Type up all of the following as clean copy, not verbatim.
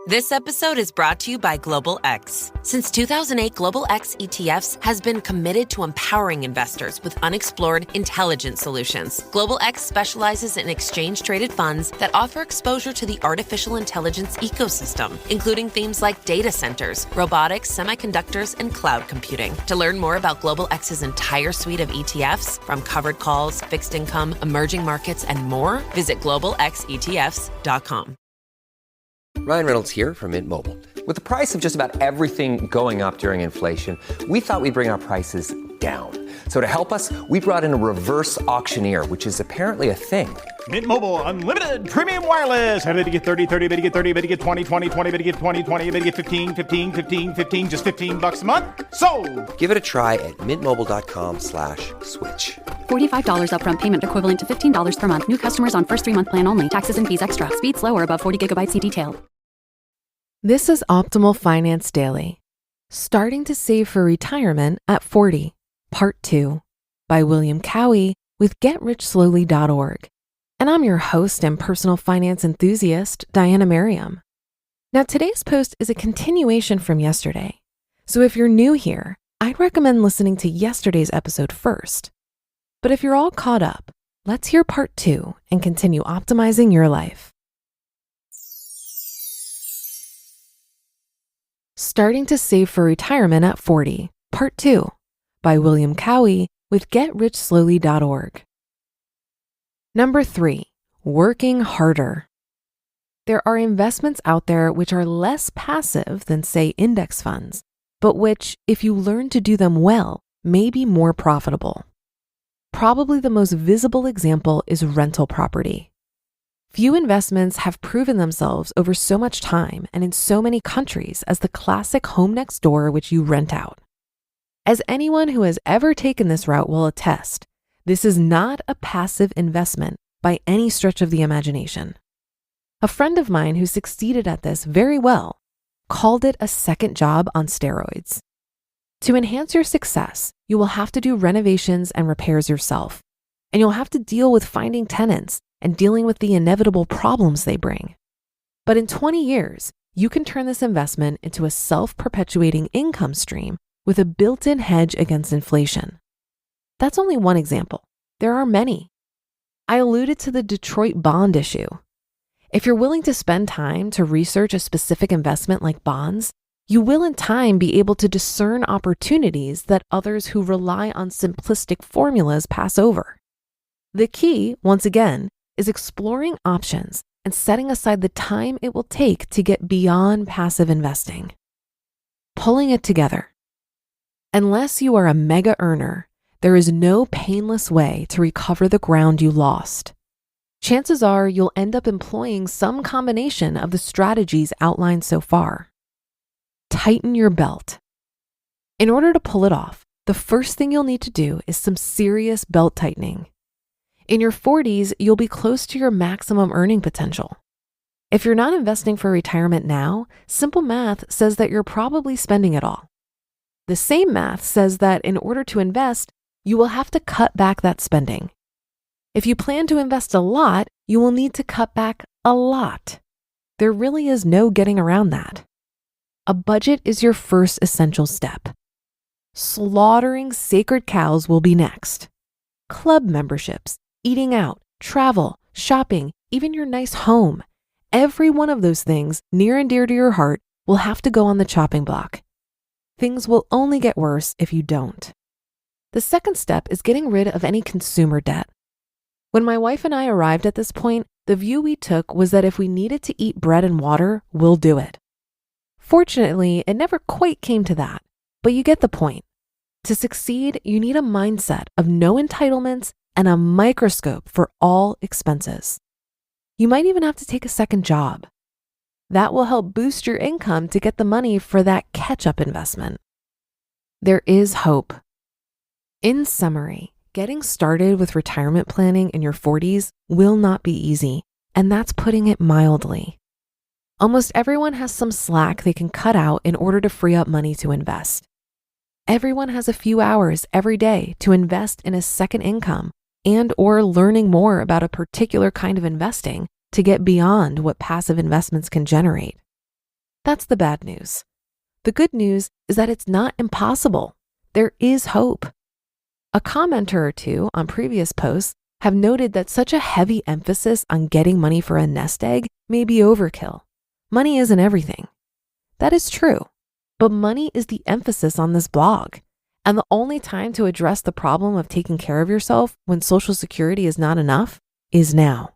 This episode is brought to you by Global X. Since 2008, Global X ETFs has been committed to empowering investors with unexplored, intelligent solutions. Global X specializes in exchange-traded funds that offer exposure to the artificial intelligence ecosystem, including themes like data centers, robotics, semiconductors, and cloud computing. To learn more about Global X's entire suite of ETFs, from covered calls, fixed income, emerging markets, and more, visit globalxetfs.com. Ryan Reynolds here from Mint Mobile. With the price of just about everything going up during inflation, we thought we'd bring our prices down. So to help us, we brought in a reverse auctioneer, which is apparently a thing. Mint Mobile Unlimited Premium Wireless. How to get 30, 30, bit to get 30, bit to get 20, 20, 20, bit to get 20, 20, bit to get 15, 15, 15, 15, just $15 a month? Sold! Give it a try at mintmobile.com/switch. $45 upfront payment equivalent to $15 per month. New customers on first 3-month plan only. Taxes and fees extra. Speed slower above 40 gigabytes. See detail. This is Optimal Finance Daily. Starting to Save for Retirement at 40, Part 2, by William Cowie with GetRichSlowly.org. And I'm your host and personal finance enthusiast, Diana Merriam. Now, today's post is a continuation from yesterday. So if you're new here, I'd recommend listening to yesterday's episode first. But if you're all caught up, let's hear Part 2 and continue optimizing your life. Starting to Save for Retirement at 40, Part 2, by William Cowie with GetRichSlowly.org. Number 3, working harder. There are investments out there which are less passive than, say, index funds, but which, if you learn to do them well, may be more profitable. Probably the most visible example is rental property. Few investments have proven themselves over so much time and in so many countries as the classic home next door which you rent out. As anyone who has ever taken this route will attest, this is not a passive investment by any stretch of the imagination. A friend of mine who succeeded at this very well called it a second job on steroids. To enhance your success, you will have to do renovations and repairs yourself, and you'll have to deal with finding tenants and dealing with the inevitable problems they bring. But in 20 years, you can turn this investment into a self-perpetuating income stream with a built-in hedge against inflation. That's only one example. There are many. I alluded to the Detroit bond issue. If you're willing to spend time to research a specific investment like bonds, you will in time be able to discern opportunities that others who rely on simplistic formulas pass over. The key, once again, is exploring options and setting aside the time it will take to get beyond passive investing. Pulling it together. Unless you are a mega earner, there is no painless way to recover the ground you lost. Chances are you'll end up employing some combination of the strategies outlined so far. Tighten your belt. In order to pull it off, the first thing you'll need to do is some serious belt tightening. In your 40s, you'll be close to your maximum earning potential. If you're not investing for retirement now, simple math says that you're probably spending it all. The same math says that in order to invest, you will have to cut back that spending. If you plan to invest a lot, you will need to cut back a lot. There really is no getting around that. A budget is your first essential step. Slaughtering sacred cows will be next. Club memberships, eating out, travel, shopping, even your nice home. Every one of those things near and dear to your heart will have to go on the chopping block. Things will only get worse if you don't. The second step is getting rid of any consumer debt. When my wife and I arrived at this point, the view we took was that if we needed to eat bread and water, we'll do it. Fortunately, it never quite came to that, but you get the point. To succeed, you need a mindset of no entitlements and a microscope for all expenses. You might even have to take a second job. That will help boost your income to get the money for that catch-up investment. There is hope. In summary, getting started with retirement planning in your 40s will not be easy, and that's putting it mildly. Almost everyone has some slack they can cut out in order to free up money to invest. Everyone has a few hours every day to invest in a second income and or learning more about a particular kind of investing to get beyond what passive investments can generate. That's the bad news. The good news is that it's not impossible. There is hope. A commenter or two on previous posts have noted that such a heavy emphasis on getting money for a nest egg may be overkill. Money isn't everything. That is true, but money is the emphasis on this blog. And the only time to address the problem of taking care of yourself when Social Security is not enough is now.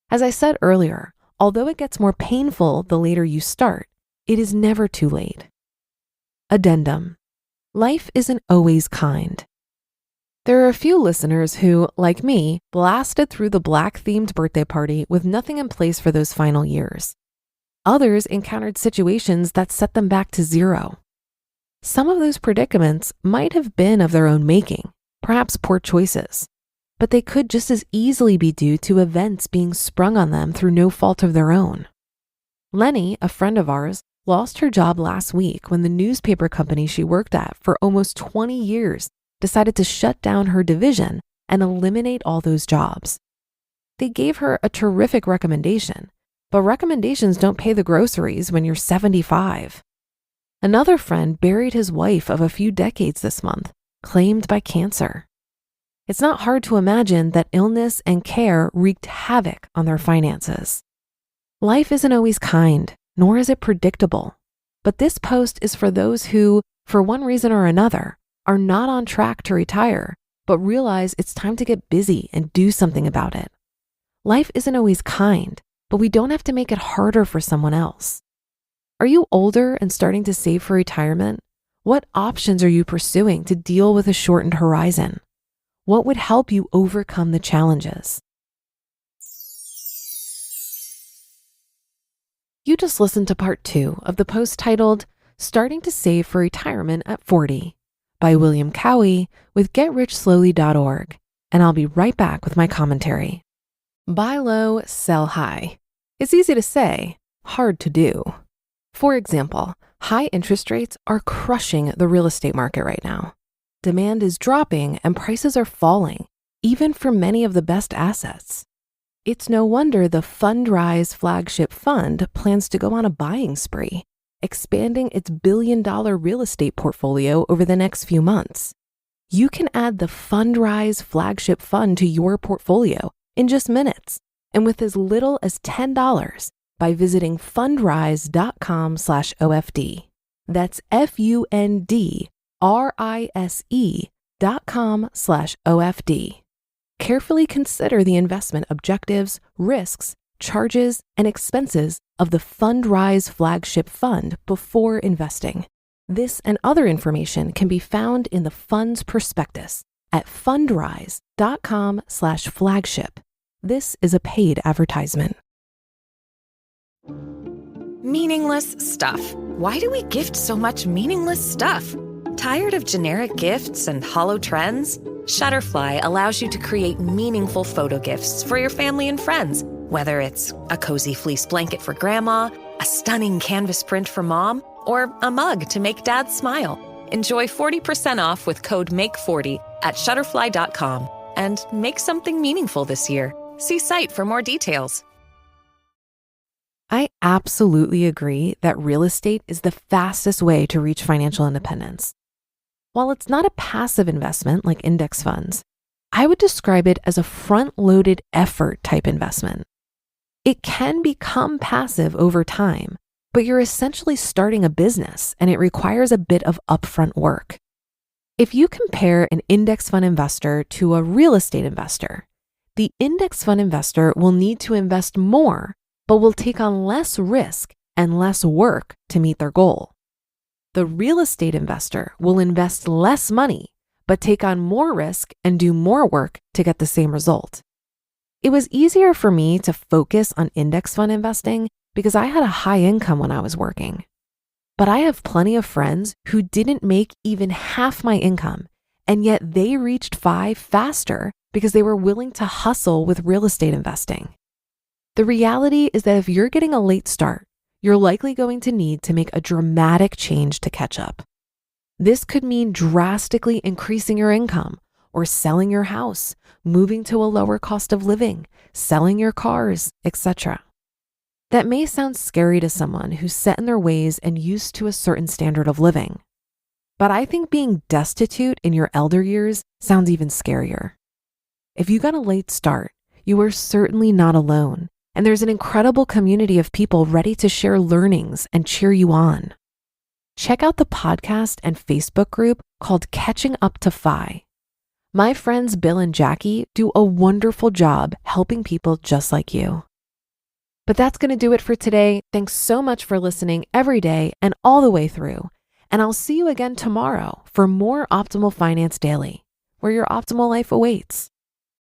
As I said earlier, although it gets more painful the later you start, it is never too late. Addendum. Life isn't always kind. There are a few listeners who, like me, blasted through the Black-themed birthday party with nothing in place for those final years. Others encountered situations that set them back to zero. Some of those predicaments might have been of their own making, perhaps poor choices, but they could just as easily be due to events being sprung on them through no fault of their own. Lenny, a friend of ours, lost her job last week when the newspaper company she worked at for almost 20 years decided to shut down her division and eliminate all those jobs. They gave her a terrific recommendation, but recommendations don't pay the groceries when you're 75. Another friend buried his wife of a few decades this month, claimed by cancer. It's not hard to imagine that illness and care wreaked havoc on their finances. Life isn't always kind, nor is it predictable, but this post is for those who, for one reason or another, are not on track to retire, but realize it's time to get busy and do something about it. Life isn't always kind, but we don't have to make it harder for someone else. Are you older and starting to save for retirement? What options are you pursuing to deal with a shortened horizon? What would help you overcome the challenges? You just listened to part 2 of the post titled, Starting to Save for Retirement at 40 by William Cowie with GetRichSlowly.org, and I'll be right back with my commentary. Buy low, sell high. It's easy to say, hard to do. For example, high interest rates are crushing the real estate market right now. Demand is dropping and prices are falling, even for many of the best assets. It's no wonder the F.I.R.E flagship fund plans to go on a buying spree, expanding its billion-dollar real estate portfolio over the next few months. You can add the F.I.R.E flagship fund to your portfolio in just minutes and with as little as $10 by visiting fundrise.com/OFD. That's FUNDRISE.com/OFD. Carefully consider the investment objectives, risks, charges, and expenses of the F.I.R.E flagship fund before investing. This and other information can be found in the fund's prospectus at fundrise.com/flagship. This is a paid advertisement. Meaningless stuff. Why do we gift so much meaningless stuff? Tired of generic gifts and hollow trends? Shutterfly allows you to create meaningful photo gifts for your family and friends. Whether it's a cozy fleece blanket for grandma, a stunning canvas print for mom, or a mug to make dad smile. Enjoy 40% off with code MAKE40 at Shutterfly.com and make something meaningful this year. See site for more details. I absolutely agree that real estate is the fastest way to reach financial independence. While it's not a passive investment like index funds, I would describe it as a front-loaded effort type investment. It can become passive over time, but you're essentially starting a business and it requires a bit of upfront work. If you compare an index fund investor to a real estate investor, the index fund investor will need to invest more, but will take on less risk and less work to meet their goal. The real estate investor will invest less money, but take on more risk and do more work to get the same result. It was easier for me to focus on index fund investing because I had a high income when I was working. But I have plenty of friends who didn't make even half my income, and yet they reached FI faster because they were willing to hustle with real estate investing. The reality is that if you're getting a late start, you're likely going to need to make a dramatic change to catch up. This could mean drastically increasing your income or selling your house, moving to a lower cost of living, selling your cars, etc. That may sound scary to someone who's set in their ways and used to a certain standard of living. But I think being destitute in your elder years sounds even scarier. If you got a late start, you are certainly not alone, and there's an incredible community of people ready to share learnings and cheer you on. Check out the podcast and Facebook group called Catching Up to F.I.R.E. My friends Bill and Jackie do a wonderful job helping people just like you. But that's going to do it for today. Thanks so much for listening every day and all the way through. And I'll see you again tomorrow for more Optimal Finance Daily, where your optimal life awaits.